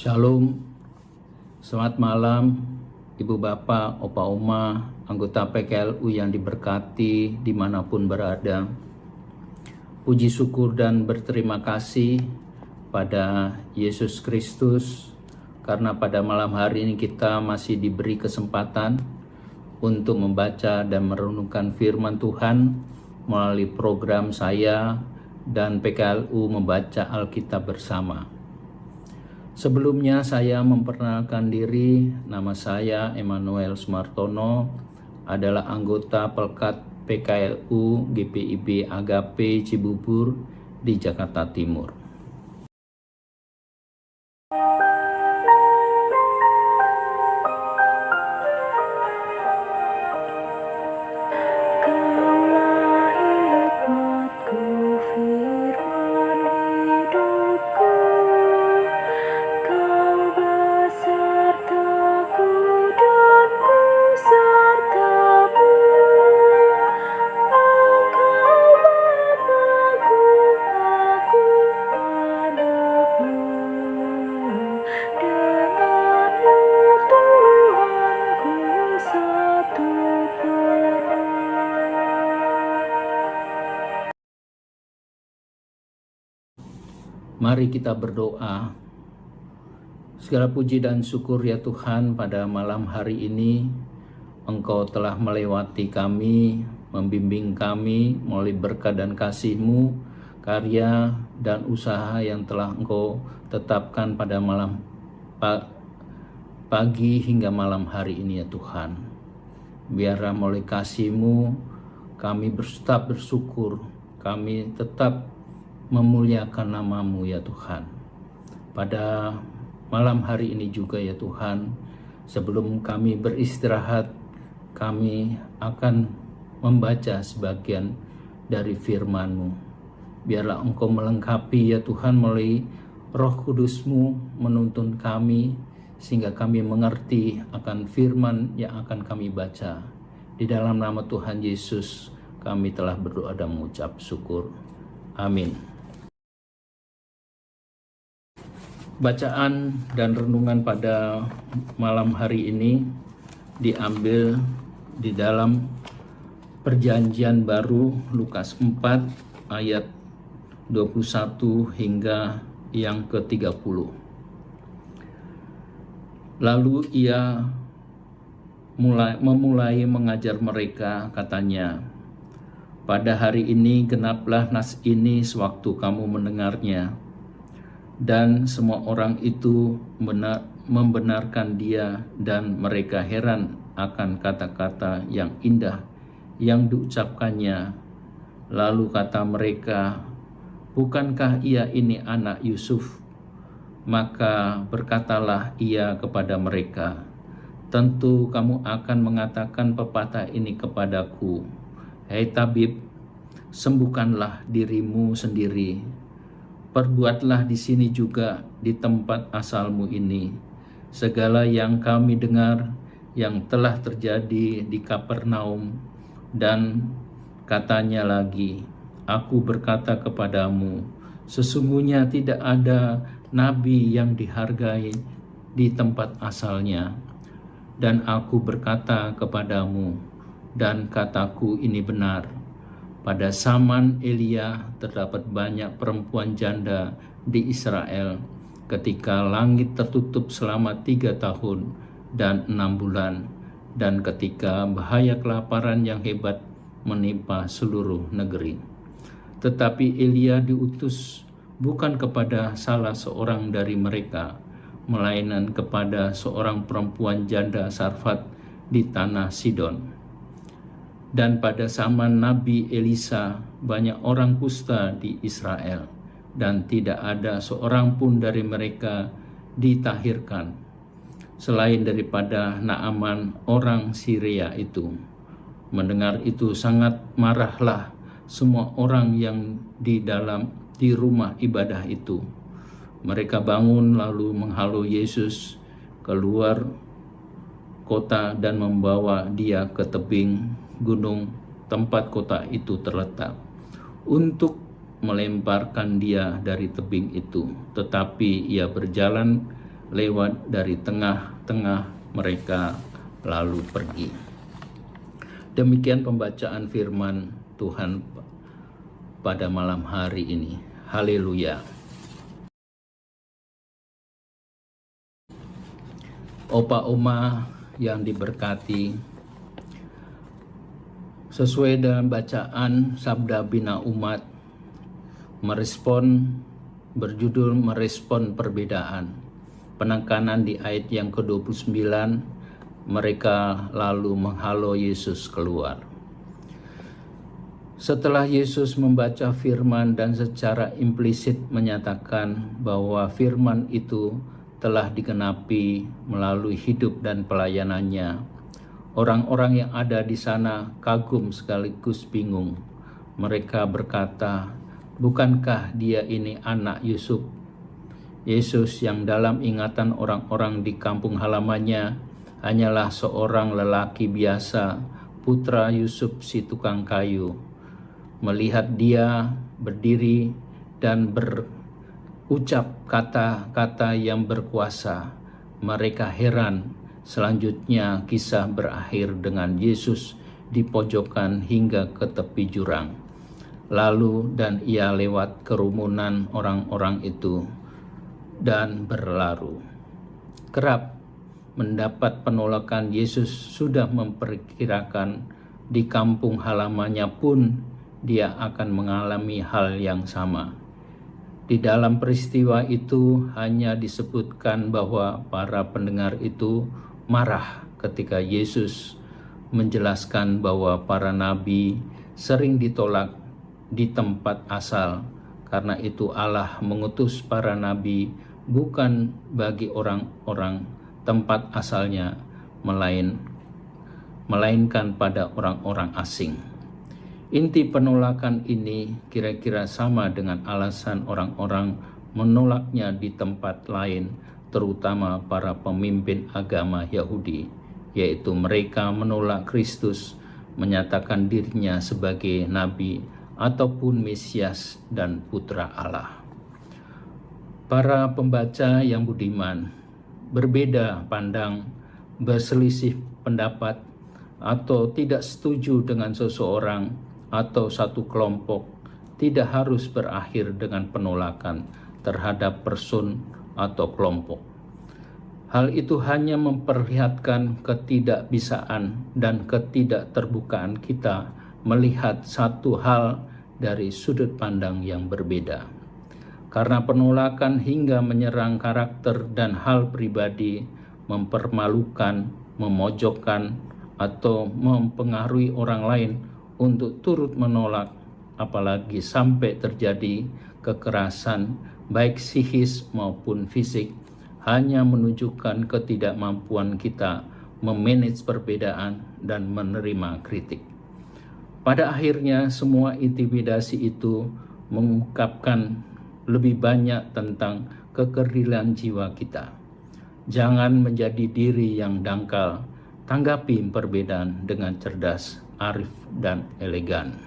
Shalom, selamat malam Ibu Bapak, Opa Oma, anggota PKLU yang diberkati dimanapun berada. Puji syukur dan berterima kasih pada Yesus Kristus karena pada malam hari ini kita masih diberi kesempatan untuk membaca dan merenungkan firman Tuhan melalui program saya dan PKLU membaca Alkitab bersama. Sebelumnya saya memperkenalkan diri, nama saya Emmanuel Sumartono, adalah anggota Pelkat PKLU GPIB Agape Cibubur di Jakarta Timur. Mari kita berdoa. Segala puji dan syukur ya Tuhan, pada malam hari ini Engkau telah melewati kami, membimbing kami melalui berkat dan kasih-Mu, karya dan usaha yang telah Engkau tetapkan pada malam pagi hingga malam hari ini ya Tuhan. Biarlah melalui kasih-Mu kami tetap bersyukur, kami tetap memuliakan nama-Mu ya Tuhan. Pada malam hari ini juga ya Tuhan, sebelum kami beristirahat, kami akan membaca sebagian dari firman-Mu. Biarlah Engkau melengkapi ya Tuhan melalui Roh Kudus-Mu menuntun kami, sehingga kami mengerti akan firman yang akan kami baca. Di dalam nama Tuhan Yesus kami telah berdoa dan mengucap syukur. Amin. Bacaan dan renungan pada malam hari ini diambil di dalam Perjanjian Baru Lukas 4 ayat 21 hingga yang ke-30. Lalu ia memulai mengajar mereka, katanya, "Pada hari ini genaplah nas ini sewaktu kamu mendengarnya." Dan semua orang itu membenarkan dia, dan mereka heran akan kata-kata yang indah yang diucapkannya. Lalu kata mereka, "Bukankah ia ini anak Yusuf?" Maka berkatalah ia kepada mereka, "Tentu kamu akan mengatakan pepatah ini kepadaku, 'Hei tabib, sembuhkanlah dirimu sendiri. Perbuatlah di sini juga di tempat asalmu ini segala yang kami dengar yang telah terjadi di Kapernaum.' Dan katanya lagi, 'Aku berkata kepadamu, sesungguhnya tidak ada nabi yang dihargai di tempat asalnya. Dan aku berkata kepadamu, dan kataku ini benar, pada zaman Elia terdapat banyak perempuan janda di Israel ketika langit tertutup selama 3 tahun dan 6 bulan, dan ketika bahaya kelaparan yang hebat menimpa seluruh negeri. Tetapi Elia diutus bukan kepada salah seorang dari mereka, melainkan kepada seorang perempuan janda Sarfat di tanah Sidon. Dan pada zaman Nabi Elisa banyak orang kusta di Israel, dan tidak ada seorang pun dari mereka ditahirkan, selain daripada Naaman orang Syria itu. Mendengar itu sangat marahlah semua orang yang di rumah ibadah itu. Mereka bangun lalu menghalau Yesus keluar kota dan membawa dia ke tebing gunung tempat kota itu terletak untuk melemparkan dia dari tebing itu. Tetapi ia berjalan lewat dari tengah-tengah mereka lalu pergi. Demikian pembacaan firman Tuhan pada malam hari ini. Haleluya. Opa Oma yang diberkati, sesuai dengan bacaan Sabda Bina Umat, berjudul merespon perbedaan. Penekanan di ayat yang ke-29, mereka lalu menghalau Yesus keluar. Setelah Yesus membaca firman dan secara implisit menyatakan bahwa firman itu telah digenapi melalui hidup dan pelayanannya, orang-orang yang ada di sana kagum sekaligus bingung. Mereka berkata, "Bukankah dia ini anak Yusuf?" Yesus yang dalam ingatan orang-orang di kampung halamannya hanyalah seorang lelaki biasa, putra Yusuf si tukang kayu. Melihat dia berdiri dan berucap kata-kata yang berkuasa, mereka heran. Selanjutnya kisah berakhir dengan Yesus di pojokan hingga ke tepi jurang. Lalu dan ia lewat kerumunan orang-orang itu dan berlalu. Kerap mendapat penolakan, Yesus sudah memperkirakan di kampung halamannya pun dia akan mengalami hal yang sama. Di dalam peristiwa itu hanya disebutkan bahwa para pendengar itu marah ketika Yesus menjelaskan bahwa para nabi sering ditolak di tempat asal. Karena itu Allah mengutus para nabi bukan bagi orang-orang tempat asalnya, melainkan pada orang-orang asing. Inti penolakan ini kira-kira sama dengan alasan orang-orang menolaknya di tempat lain, terutama para pemimpin agama Yahudi, yaitu mereka menolak Kristus, menyatakan dirinya sebagai nabi ataupun Mesias dan Putra Allah. Para pembaca yang budiman berbeda pandang, berselisih pendapat, atau tidak setuju dengan seseorang atau satu kelompok tidak harus berakhir dengan penolakan terhadap person atau kelompok. Hal itu hanya memperlihatkan ketidakbisaan dan ketidakterbukaan kita melihat satu hal dari sudut pandang yang berbeda. Karena penolakan hingga menyerang karakter dan hal pribadi, mempermalukan, memojokkan, atau mempengaruhi orang lain untuk turut menolak, apalagi sampai terjadi kekerasan baik psikis maupun fisik, hanya menunjukkan ketidakmampuan kita memanage perbedaan dan menerima kritik. Pada akhirnya semua intimidasi itu mengungkapkan lebih banyak tentang kekerilan jiwa kita. Jangan menjadi diri yang dangkal, tanggapi perbedaan dengan cerdas, arif, dan elegan.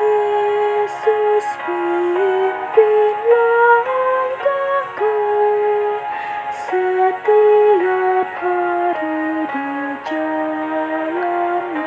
Yesus pimpin langkahku setiap hari di jalan-Mu.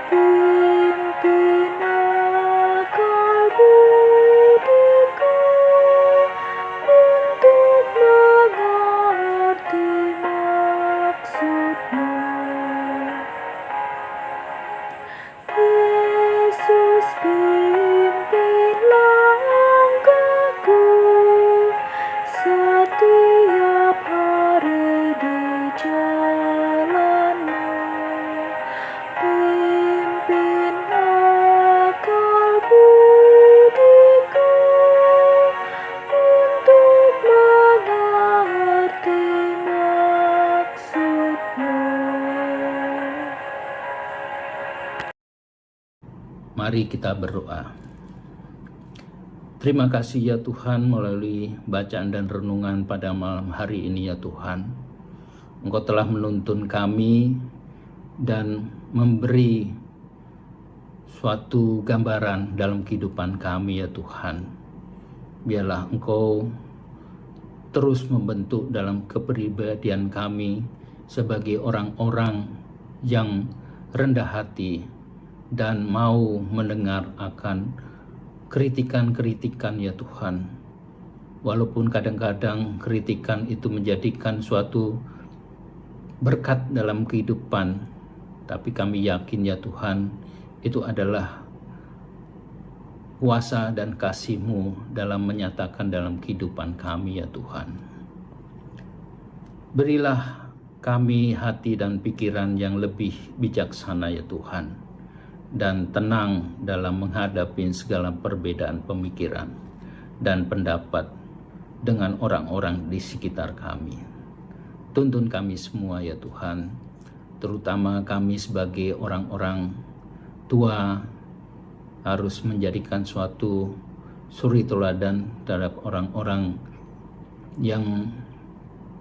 Pimpin akal budiku untuk mengerti maksud-Mu. Yesus pimpin langkahku setiap hari di jalan-Mu. Pimpin akal budiku untuk mengerti maksud-Mu. Mari kita berdoa. Terima kasih ya Tuhan melalui bacaan dan renungan pada malam hari ini ya Tuhan. Engkau telah menuntun kami dan memberi suatu gambaran dalam kehidupan kami ya Tuhan. Biarlah Engkau terus membentuk dalam kepribadian kami sebagai orang-orang yang rendah hati dan mau mendengar akan kritikan-kritikan ya Tuhan. Walaupun kadang-kadang kritikan itu menjadikan suatu berkat dalam kehidupan, tapi kami yakin ya Tuhan, itu adalah kuasa dan kasih-Mu dalam menyatakan dalam kehidupan kami ya Tuhan. Berilah kami hati dan pikiran yang lebih bijaksana ya Tuhan, dan tenang dalam menghadapi segala perbedaan pemikiran dan pendapat dengan orang-orang di sekitar kami. Tuntun kami semua ya Tuhan, terutama kami sebagai orang-orang tua harus menjadikan suatu suri teladan terhadap orang-orang yang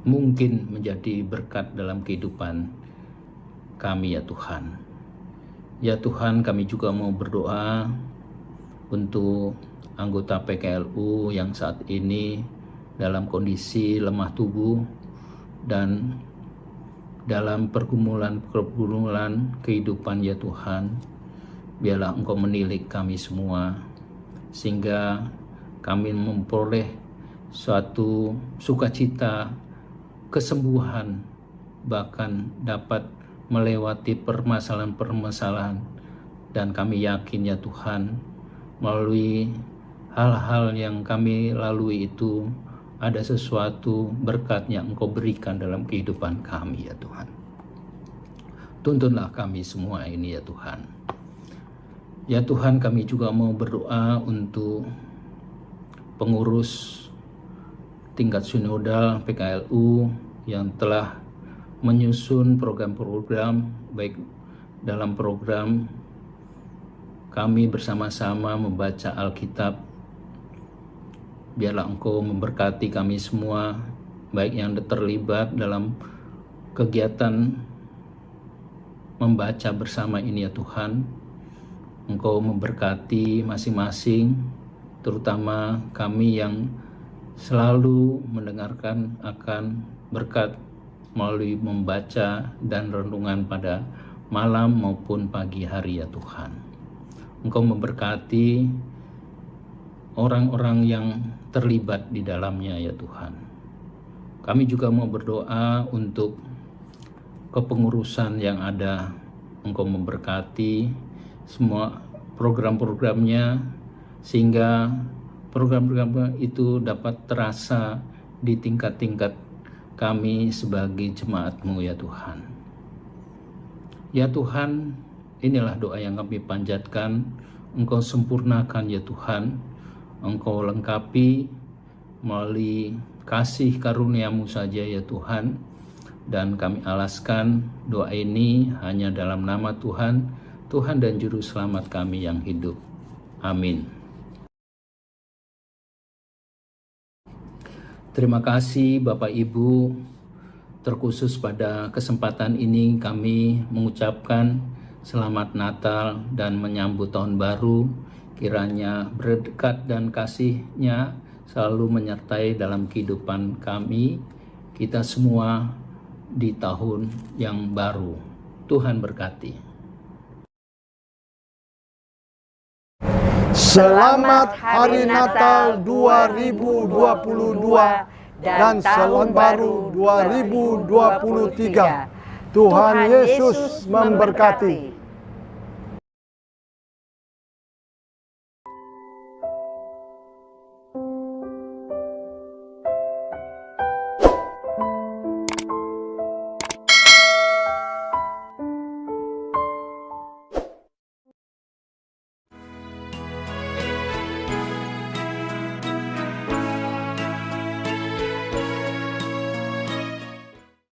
mungkin menjadi berkat dalam kehidupan kami ya Tuhan. Ya Tuhan, kami juga mau berdoa untuk anggota PKLU yang saat ini dalam kondisi lemah tubuh dan dalam pergumulan kehidupan ya Tuhan. Biarlah Engkau menilik kami semua sehingga kami memperoleh suatu sukacita, kesembuhan, bahkan dapat melewati permasalahan-permasalahan. Dan kami yakin ya Tuhan, melalui hal-hal yang kami lalui itu ada sesuatu berkat yang Engkau berikan dalam kehidupan kami ya Tuhan. Tuntunlah kami semua ini ya Tuhan. Ya Tuhan, kami juga mau berdoa untuk pengurus tingkat sinodal PKLU yang telah menyusun program-program, baik dalam program kami bersama-sama membaca Alkitab. Biarlah Engkau memberkati kami semua, baik yang terlibat dalam kegiatan membaca bersama ini ya Tuhan. Engkau memberkati masing-masing, terutama kami yang selalu mendengarkan akan berkat melalui membaca dan renungan pada malam maupun pagi hari ya Tuhan. Engkau memberkati orang-orang yang terlibat di dalamnya ya Tuhan. Kami juga mau berdoa untuk kepengurusan yang ada. Engkau memberkati semua program-programnya sehingga program-program itu dapat terasa di tingkat-tingkat kami sebagai jemaat-Mu ya Tuhan. Ya Tuhan, inilah doa yang kami panjatkan. Engkau sempurnakan ya Tuhan. Engkau lengkapi melalui kasih karunia-Mu saja ya Tuhan. Dan kami alaskan doa ini hanya dalam nama Tuhan, Tuhan dan Juru Selamat kami yang hidup. Amin. Terima kasih Bapak Ibu, terkhusus pada kesempatan ini kami mengucapkan selamat Natal dan menyambut tahun baru. Kiranya berkat dan kasih-Nya selalu menyertai dalam kehidupan kami, kita semua di tahun yang baru. Tuhan berkati. Selamat Hari Natal 2022 dan Tahun Baru 2023. Tuhan Yesus memberkati.